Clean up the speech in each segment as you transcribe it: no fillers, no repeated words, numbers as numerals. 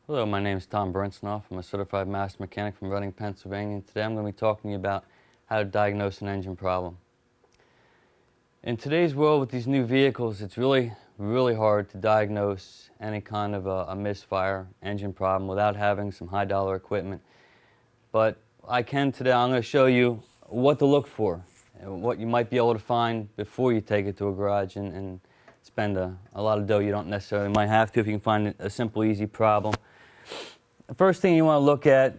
Hello, my name is Tom Brintzenhofe. I'm a certified master mechanic from Reading, Pennsylvania, and today I'm going to be talking to you about how to diagnose an engine problem. In today's world with these new vehicles, it's really hard to diagnose any kind of a misfire engine problem without having some high-dollar equipment. But I'm going to show you what to look for, and what you might be able to find before you take it to a garage and spend a lot of dough you don't necessarily might have to if you can find a simple, easy problem. The first thing you want to look at,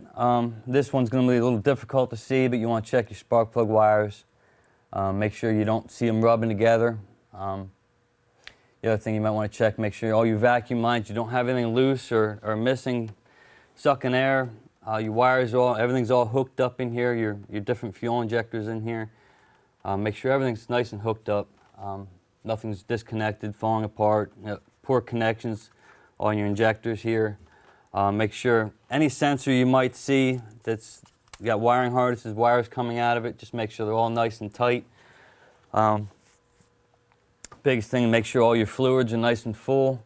this one's going to be a little difficult to see, but you want to check your spark plug wires. Make sure you don't see them rubbing together. The other thing you might want to check, make sure all your vacuum lines, you don't have anything loose or missing, sucking air. Your wires, everything's all hooked up in here, your different fuel injectors in here. Make sure everything's nice and hooked up. Nothing's disconnected, falling apart, poor connections on your injectors here. Make sure any sensor you might see that's got wiring harnesses, wires coming out of it, just make sure they're all nice and tight. Biggest thing, make sure all your fluids are nice and full.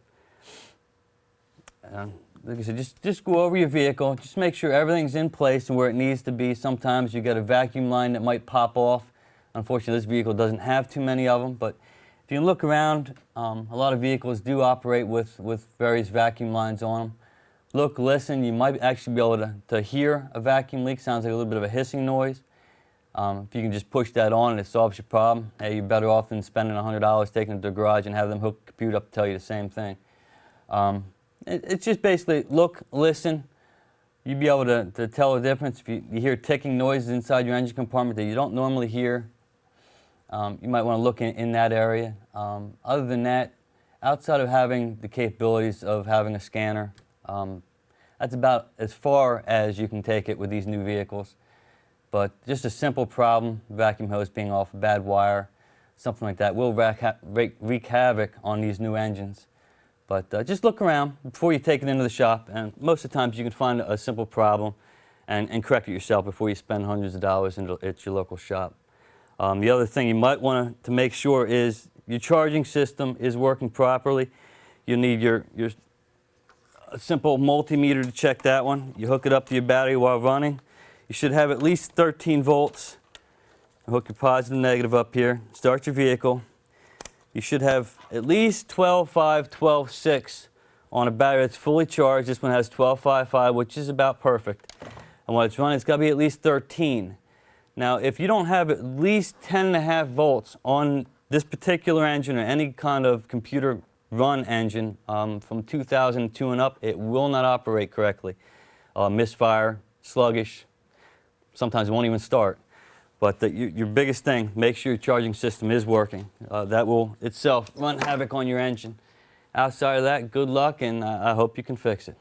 Like I said, just go over your vehicle, just make sure everything's in place and where it needs to be. Sometimes you got a vacuum line that might pop off. Unfortunately, this vehicle doesn't have too many of them, but if you look around, a lot of vehicles do operate with various vacuum lines on them. Look, listen, you might actually be able to hear a vacuum leak. Sounds like a little bit of a hissing noise. If you can just push that on and it solves your problem, hey, you're better off than spending $100 taking it to the garage and have them hook the computer up to tell you the same thing. It's just basically look, listen. You'd be able to tell the difference if you hear ticking noises inside your engine compartment that you don't normally hear. You might want to look in that area. Other than that, outside of having the capabilities of having a scanner, that's about as far as you can take it with these new vehicles. But just a simple problem, vacuum hose being off, a bad wire, something like that will wreak havoc on these new engines. But just look around before you take it into the shop, and most of the times you can find a simple problem and correct it yourself before you spend hundreds of dollars at your local shop. The other thing you might want to make sure is your charging system is working properly. You need your simple multimeter to check that one. You hook it up to your battery while running. You should have at least 13 volts. Hook your positive and negative up here. Start your vehicle. You should have at least 12.5, 12.6 on a battery that's fully charged. This one has 12.55, which is about perfect. And when it's running, it's got to be at least 13. Now, if you don't have at least 10.5 volts on this particular engine or any kind of computer run engine from 2002 and up, it will not operate correctly. Misfire, sluggish, sometimes it won't even start. But your biggest thing, make sure your charging system is working. That will itself run havoc on your engine. Outside of that, good luck, and I hope you can fix it.